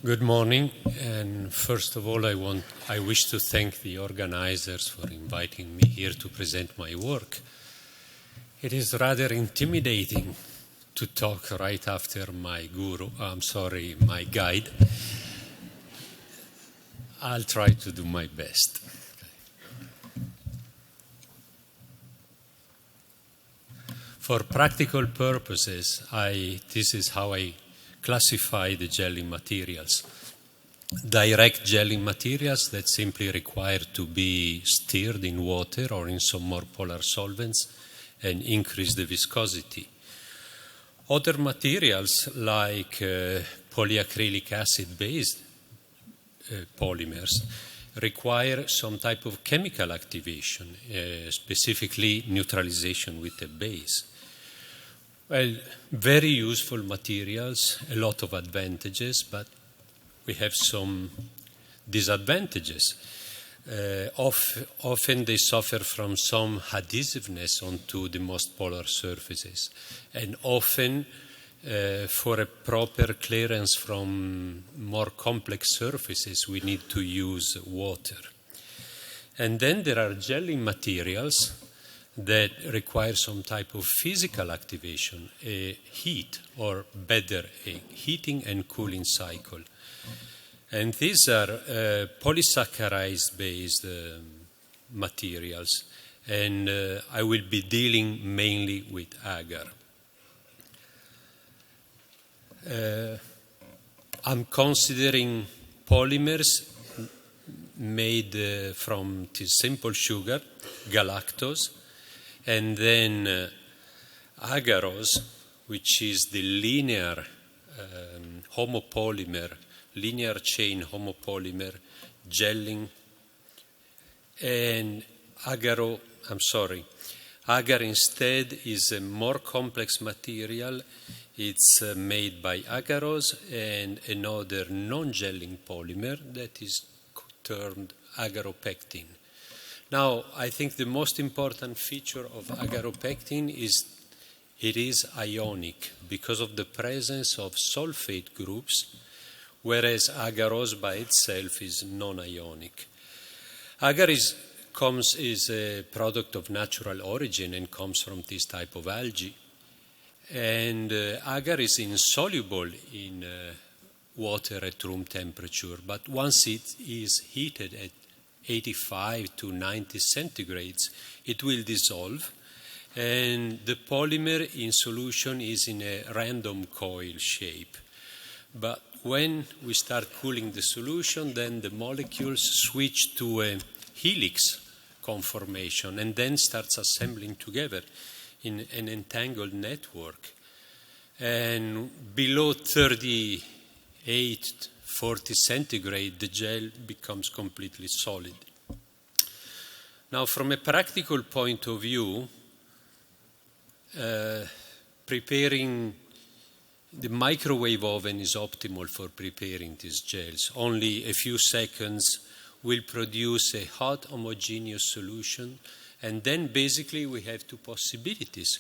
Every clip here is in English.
Good morning, and first of all, I wish to thank the organizers for inviting me here to present my work. It is rather intimidating to talk right after my my guide. I'll try to do my best. For practical purposes, this is how I classify the gelling materials. Direct gelling materials that simply require to be stirred in water or in some more polar solvents and increase the viscosity. Other materials like polyacrylic acid-based polymers require some type of chemical activation, specifically neutralization with a base. Well, very useful materials, a lot of advantages, but we have some disadvantages. Often they suffer from some adhesiveness onto the most polar surfaces, and often for a proper clearance from more complex surfaces, we need to use water. And then there are gelling materials that require some type of physical activation, a heat, or better, a heating and cooling cycle. And these are polysaccharide-based materials, and I will be dealing mainly with agar. I'm considering polymers made from this simple sugar, galactose, and then agarose, which is the linear linear chain homopolymer gelling, and agar instead is a more complex material. It's made by agarose and another non-gelling polymer that is termed agaropectin. Now, I think the most important feature of agaropectin is it is ionic because of the presence of sulfate groups, whereas agarose by itself is non-ionic. Agar is a product of natural origin and comes from this type of algae. And agar is insoluble in water at room temperature, but once it is heated at 85 to 90 centigrades, it will dissolve, and the polymer in solution is in a random coil shape. But when we start cooling the solution, then the molecules switch to a helix conformation and then starts assembling together in an entangled network. And below 40 centigrade, the gel becomes completely solid. Now, from a practical point of view, preparing the microwave oven is optimal for preparing these gels. Only a few seconds will produce a hot homogeneous solution, and then basically we have two possibilities.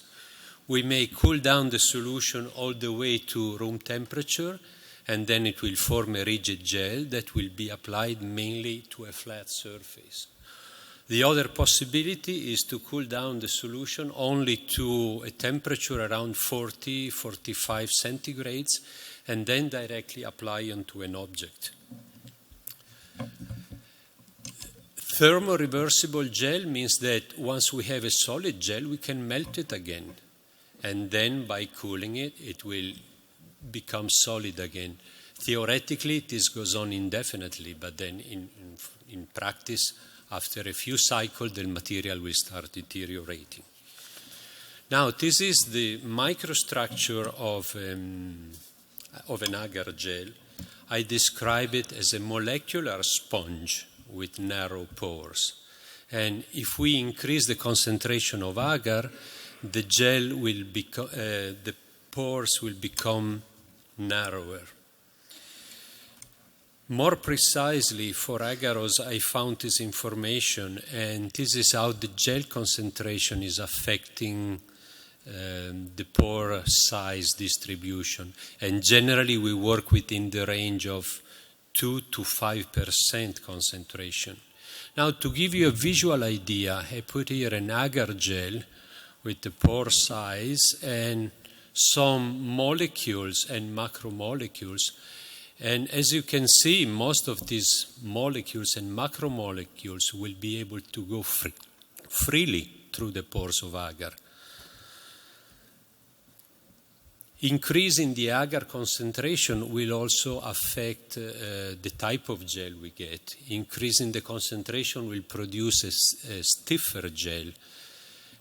We may cool down the solution all the way to room temperature, and then it will form a rigid gel that will be applied mainly to a flat surface. The other possibility is to cool down the solution only to a temperature around 40-45 centigrades, and then directly apply onto an object. Thermoreversible gel means that once we have a solid gel, we can melt it again. And then by cooling it, it will become solid again. Theoretically, this goes on indefinitely, but then in practice, after a few cycles, the material will start deteriorating. Now, this is the microstructure of an agar gel. I describe it as a molecular sponge with narrow pores. And if we increase the concentration of agar, the gel will become, the pores will become narrower. More precisely, for agarose, I found this information, and this is how the gel concentration is affecting the pore size distribution. And generally we work within the range of 2 to 5% concentration. Now, to give you a visual idea, I put here an agar gel with the pore size and some molecules and macromolecules. And as you can see, most of these molecules and macromolecules will be able to go freely through the pores of agar. Increasing the agar concentration will also affect the type of gel we get. Increasing the concentration will produce a stiffer gel.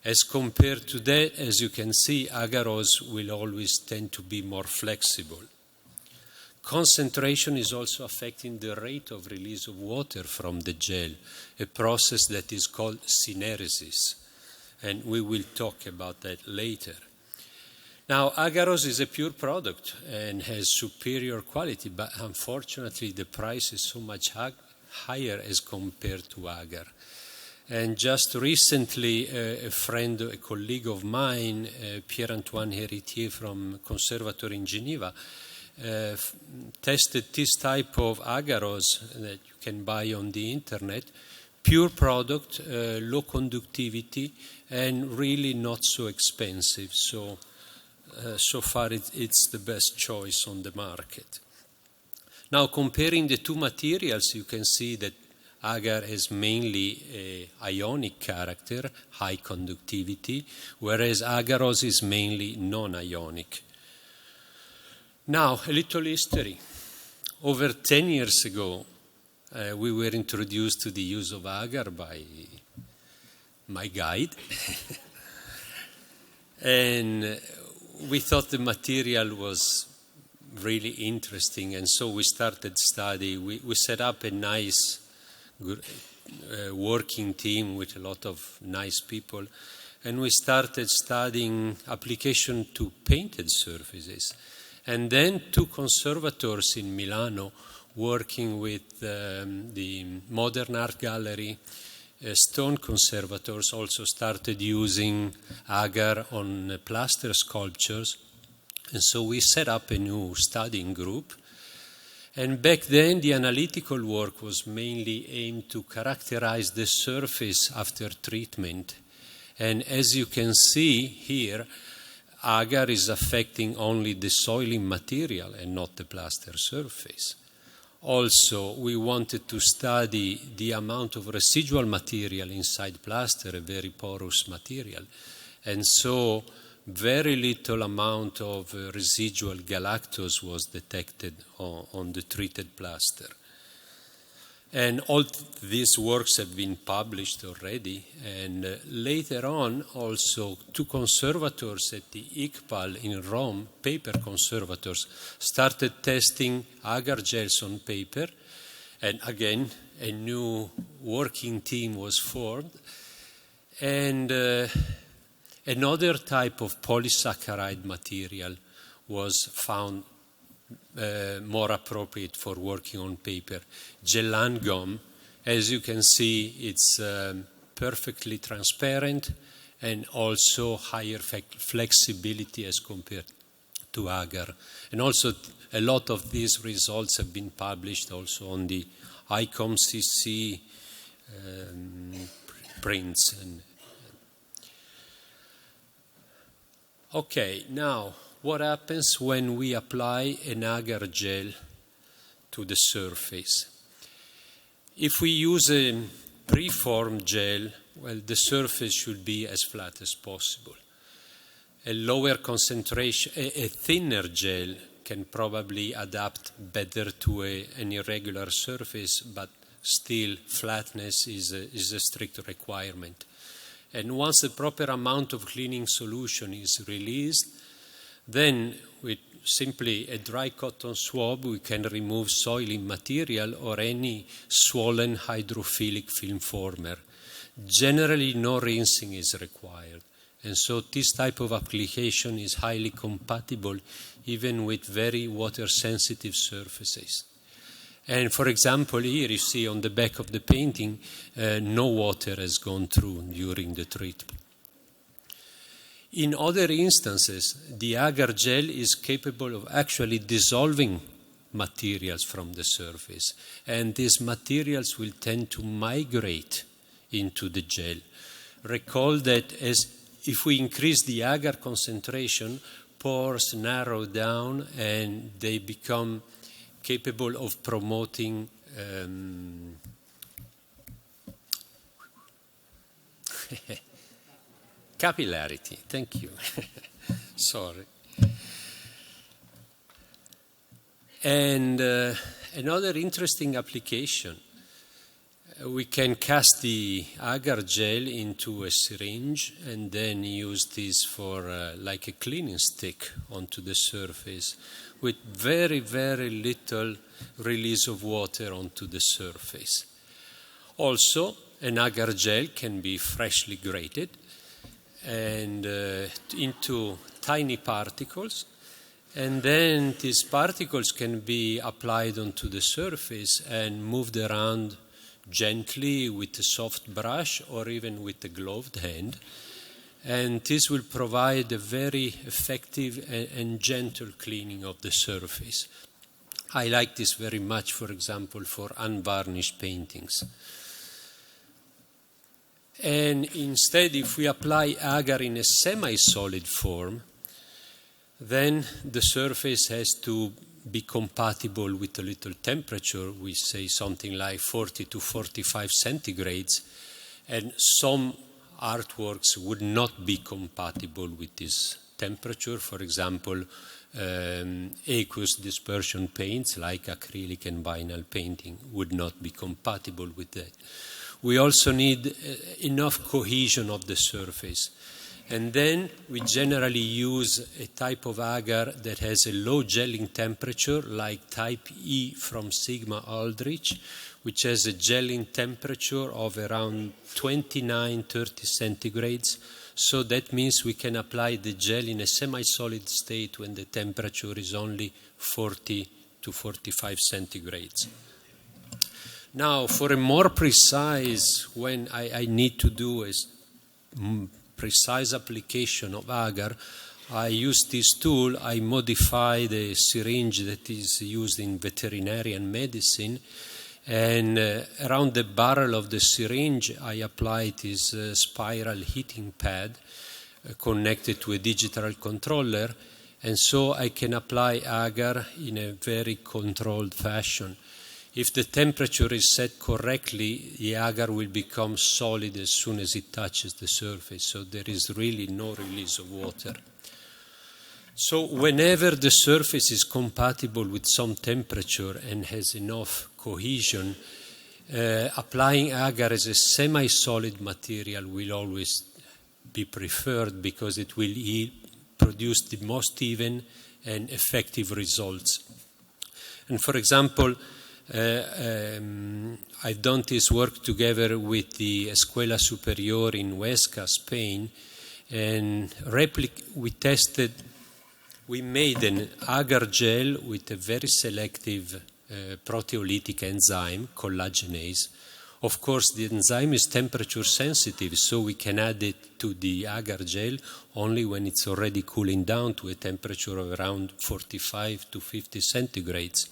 As compared to that, as you can see, agarose will always tend to be more flexible. Concentration is also affecting the rate of release of water from the gel, a process that is called syneresis. And we will talk about that later. Now, agarose is a pure product and has superior quality, but unfortunately the price is so much higher as compared to agar. And just recently, a colleague of mine, Pierre-Antoine Héritier from Conservatory in Geneva, tested this type of agarose that you can buy on the internet, pure product, low conductivity, and really not so expensive. So far it's the best choice on the market. Now, comparing the two materials, you can see that agar has mainly an ionic character, high conductivity, whereas agarose is mainly non-ionic. Now, a little history. Over 10 years ago, we were introduced to the use of agar by my guide. And we thought the material was really interesting, and so we started study. We set up a nice working team with a lot of nice people, and we started studying application to painted surfaces. And then two conservators in Milano, working with the Modern Art Gallery, stone conservators, also started using agar on plaster sculptures. And so we set up a new studying group. And back then, the analytical work was mainly aimed to characterize the surface after treatment. And as you can see here, agar is affecting only the soiling material and not the plaster surface. Also, we wanted to study the amount of residual material inside plaster, a very porous material. And so very little amount of residual galactose was detected on the treated plaster. And all these works have been published already. And later on, also, two conservators at the ICPAL in Rome, paper conservators, started testing agar gels on paper. And again, a new working team was formed. And another type of polysaccharide material was found more appropriate for working on paper. Gellan gum, as you can see, it's perfectly transparent and also higher flexibility as compared to agar. And also a lot of these results have been published also on the ICOM-CC prints. Okay, now, what happens when we apply an agar gel to the surface? If we use a preformed gel, well, the surface should be as flat as possible. A lower concentration, a thinner gel can probably adapt better to an irregular surface, but still flatness is a strict requirement. And once the proper amount of cleaning solution is released, then with simply a dry cotton swab, we can remove soiling material or any swollen hydrophilic film former. Generally, no rinsing is required. And so this type of application is highly compatible even with very water-sensitive surfaces. And for example, here you see on the back of the painting, no water has gone through during the treatment. In other instances, the agar gel is capable of actually dissolving materials from the surface, and these materials will tend to migrate into the gel. Recall that if we increase the agar concentration, pores narrow down and they become capable of promoting capillarity. Thank you. Sorry. And another interesting application, we can cast the agar gel into a syringe and then use this for like a cleaning stick onto the surface with very, very little release of water onto the surface. Also, an agar gel can be freshly grated and into tiny particles, and then these particles can be applied onto the surface and moved around gently with a soft brush or even with a gloved hand, and this will provide a very effective and gentle cleaning of the surface. I like this very much, for example, for unvarnished paintings. And instead, if we apply agar in a semi-solid form, then the surface has to be compatible with a little temperature. We say something like 40 to 45 centigrades, and some artworks would not be compatible with this temperature. For example, aqueous dispersion paints like acrylic and vinyl painting would not be compatible with that. We also need enough cohesion of the surface. And then we generally use a type of agar that has a low gelling temperature, like type E from Sigma Aldrich, which has a gelling temperature of around 29-30 centigrades. So that means we can apply the gel in a semi-solid state when the temperature is only 40 to 45 centigrades. Now, for a more precise, when I need to do a precise application of agar, I use this tool. I modify the syringe that is used in veterinarian medicine, and around the barrel of the syringe I apply this spiral heating pad connected to a digital controller, and so I can apply agar in a very controlled fashion. If the temperature is set correctly, the agar will become solid as soon as it touches the surface, so there is really no release of water. So whenever the surface is compatible with some temperature and has enough cohesion, applying agar as a semi-solid material will always be preferred because it will produce the most even and effective results. And for example, I've done this work together with the Escuela Superior in Huesca, Spain, and we made an agar gel with a very selective proteolytic enzyme, collagenase. Of course, the enzyme is temperature sensitive, so we can add it to the agar gel only when it's already cooling down to a temperature of around 45 to 50 centigrades.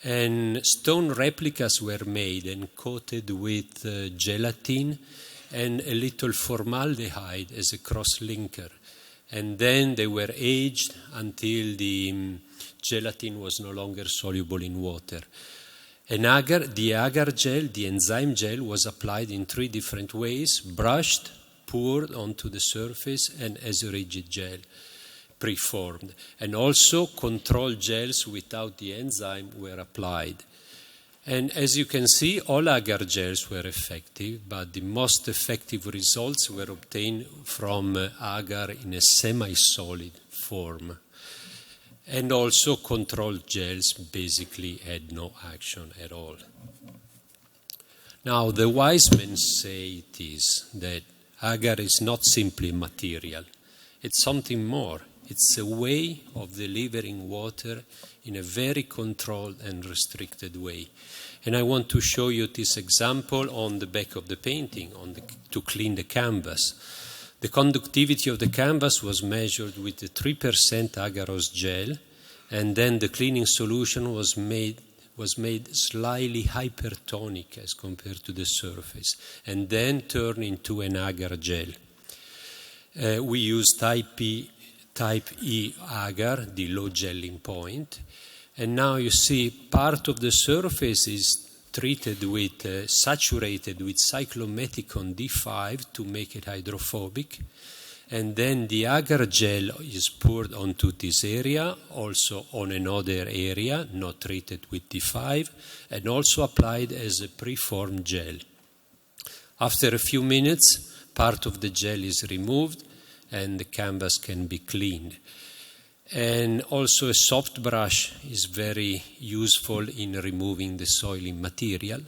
And stone replicas were made and coated with gelatin and a little formaldehyde as a cross-linker. And then they were aged until the gelatin was no longer soluble in water. The agar gel, the enzyme gel, was applied in 3 different ways: brushed, poured onto the surface, and as a rigid gel, preformed. And also control gels without the enzyme were applied. And as you can see, all agar gels were effective, but the most effective results were obtained from agar in a semi-solid form. And also control gels basically had no action at all. Now, the wise men say it is that agar is not simply material. It's something more. It's a way of delivering water in a very controlled and restricted way. And I want to show you this example on the back of the painting to clean the canvas. The conductivity of the canvas was measured with the 3% agarose gel, and then the cleaning solution was made slightly hypertonic as compared to the surface, and then turned into an agar gel. We use type E agar, the low gelling point, and now you see part of the surface is treated with, saturated with cyclometicon D5 to make it hydrophobic. And then the agar gel is poured onto this area, also on another area, not treated with D5, and also applied as a preformed gel. After a few minutes, part of the gel is removed and the canvas can be cleaned. And also a soft brush is very useful in removing the soily material.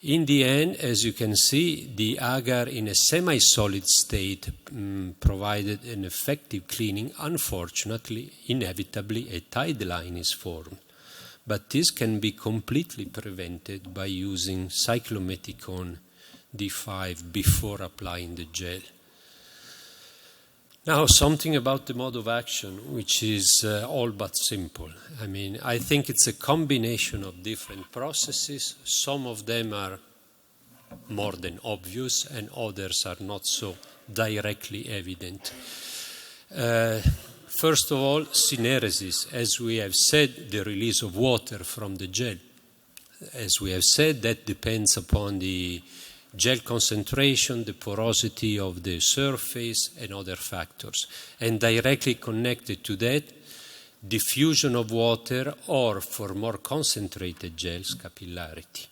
In the end, as you can see, the agar in a semi-solid state provided an effective cleaning. Unfortunately, inevitably, a tide line is formed. But this can be completely prevented by using cyclometicon D5 before applying the gel. Now, something about the mode of action, which is all but simple. I think it's a combination of different processes. Some of them are more than obvious, and others are not so directly evident. First of all, syneresis. As we have said, the release of water from the gel. As we have said, that depends upon the gel concentration, the porosity of the surface, and other factors. And directly connected to that, diffusion of water, or for more concentrated gels, capillarity.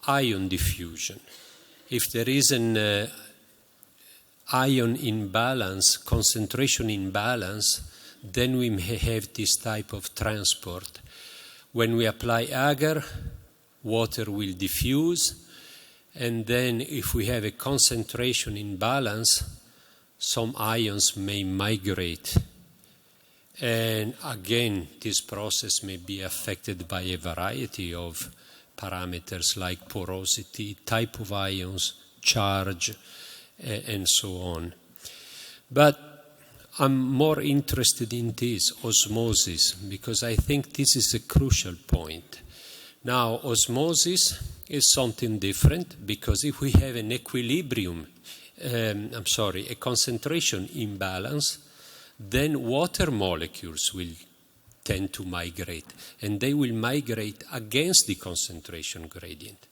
Ion diffusion. If there is an ion imbalance, concentration imbalance, then we may have this type of transport. When we apply agar, water will diffuse. And then if we have a concentration imbalance, some ions may migrate. And again, this process may be affected by a variety of parameters like porosity, type of ions, charge, and so on. But I'm more interested in this, osmosis, because I think this is a crucial point. Now, osmosis is something different, because if we have an a concentration imbalance, then water molecules will tend to migrate, and they will migrate against the concentration gradient.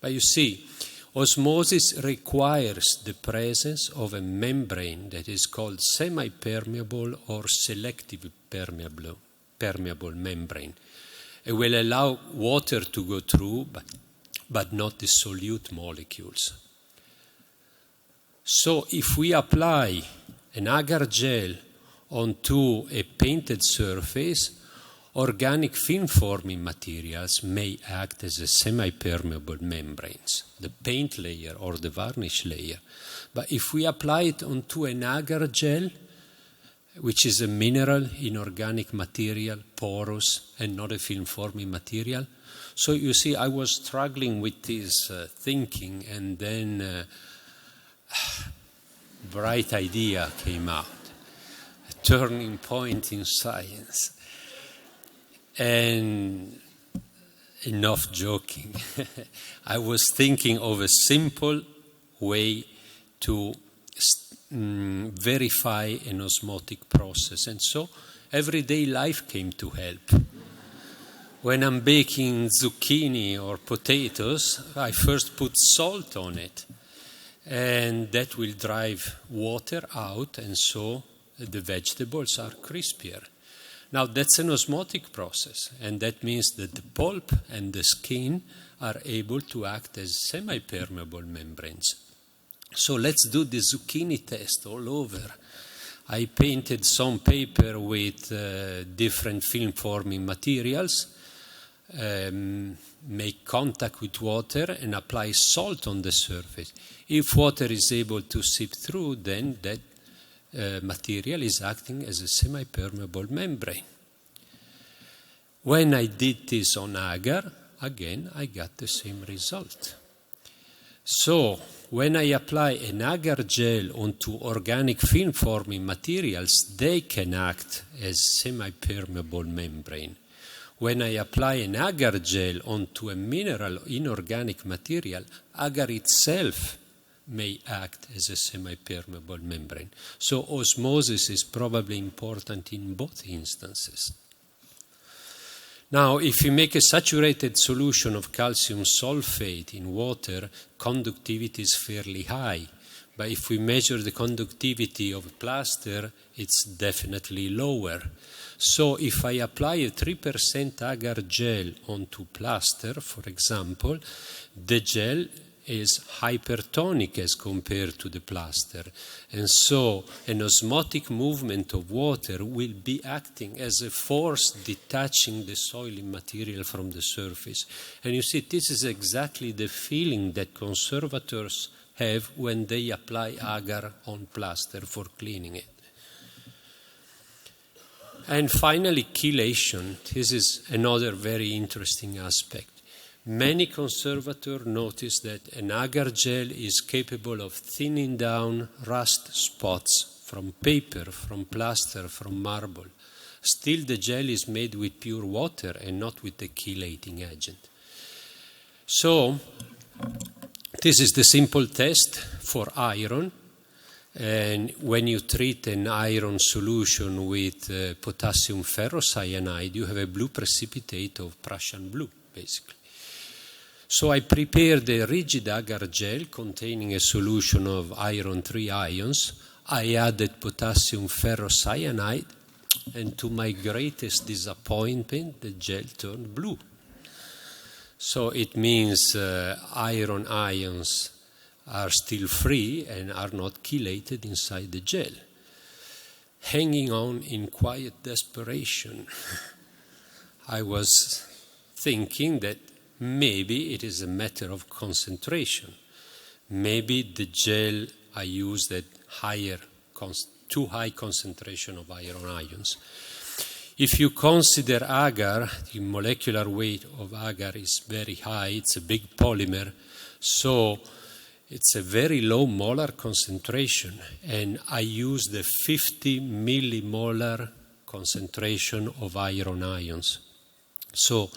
But you see, osmosis requires the presence of a membrane that is called semi-permeable or selective permeable membrane. It will allow water to go through, but not the solute molecules. So if we apply an agar gel onto a painted surface, organic film-forming materials may act as a semi-permeable membranes, the paint layer or the varnish layer. But if we apply it onto an agar gel, which is a mineral inorganic material, porous, and not a film-forming material. So you see, I was struggling with this thinking, and then bright idea came out, a turning point in science. And enough joking. I was thinking of a simple way to verify an osmotic process. And so everyday life came to help. When I'm baking zucchini or potatoes, I first put salt on it, and that will drive water out, and so the vegetables are crispier. Now that's an osmotic process, and that means that the pulp and the skin are able to act as semi-permeable membranes. So let's do the zucchini test all over. I painted some paper with different film-forming materials, make contact with water, and apply salt on the surface. If water is able to seep through, then that material is acting as a semi-permeable membrane. When I did this on agar, again, I got the same result. So, when I apply an agar gel onto organic film-forming materials, they can act as semi-permeable membrane. When I apply an agar gel onto a mineral inorganic material, agar itself may act as a semi-permeable membrane. So osmosis is probably important in both instances. Now, if you make a saturated solution of calcium sulfate in water, conductivity is fairly high. But if we measure the conductivity of plaster, it's definitely lower. So if I apply a 3% agar gel onto plaster, for example, the gel is hypertonic as compared to the plaster. And so an osmotic movement of water will be acting as a force detaching the soiling material from the surface. And you see, this is exactly the feeling that conservators have when they apply agar on plaster for cleaning it. And finally, chelation. This is another very interesting aspect. Many conservators notice that an agar gel is capable of thinning down rust spots from paper, from plaster, from marble. Still, the gel is made with pure water and not with a chelating agent. So, this is the simple test for iron. And when you treat an iron solution with potassium ferrocyanide, you have a blue precipitate of Prussian blue, basically. So I prepared a rigid agar gel containing a solution of iron 3 ions. I added potassium ferrocyanide, and to my greatest disappointment, the gel turned blue. So it means iron ions are still free and are not chelated inside the gel. Hanging on in quiet desperation, I was thinking that maybe it is a matter of concentration. Maybe the gel I used at too high concentration of iron ions. If you consider agar, the molecular weight of agar is very high. It's a big polymer, so it's a very low molar concentration. And I used the 50 millimolar concentration of iron ions. So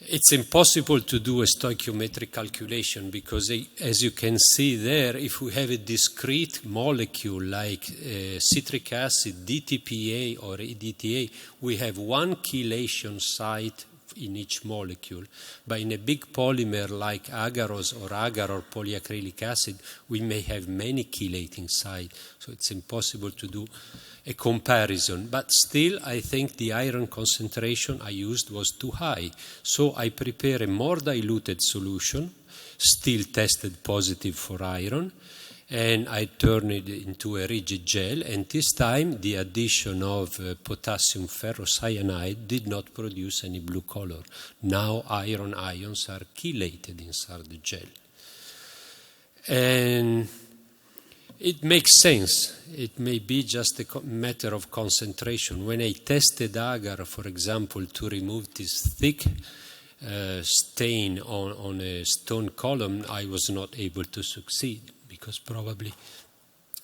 it's impossible to do a stoichiometric calculation because, as you can see there, if we have a discrete molecule like citric acid, DTPA or EDTA, we have one chelation site in each molecule. But in a big polymer like agarose or agar or polyacrylic acid, we may have many chelating sites. So it's impossible to do a comparison. But still, I think the iron concentration I used was too high. So I prepare a more diluted solution, still tested positive for iron, and I turn it into a rigid gel. And this time, the addition of potassium ferrocyanide did not produce any blue color. Now iron ions are chelated inside the gel. And it makes sense. It may be just a matter of concentration. When I tested agar, for example, to remove this thick stain on a stone column, I was not able to succeed because probably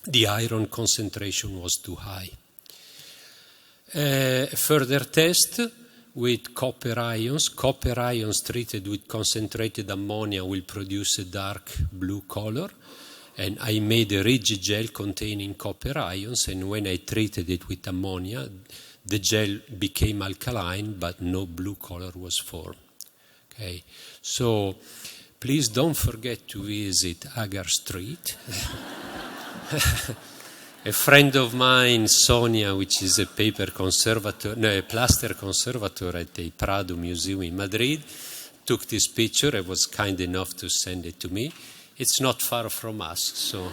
the iron concentration was too high. Further test with copper ions. Copper ions treated with concentrated ammonia will produce a dark blue color. And I made a rigid gel containing copper ions, and when I treated it with ammonia, the gel became alkaline, but no blue color was formed. Okay, so please don't forget to visit Agar Street. A friend of mine, Sonia, which is a plaster conservator at the Prado Museum in Madrid, took this picture and was kind enough to send it to me. It's not far from us, so.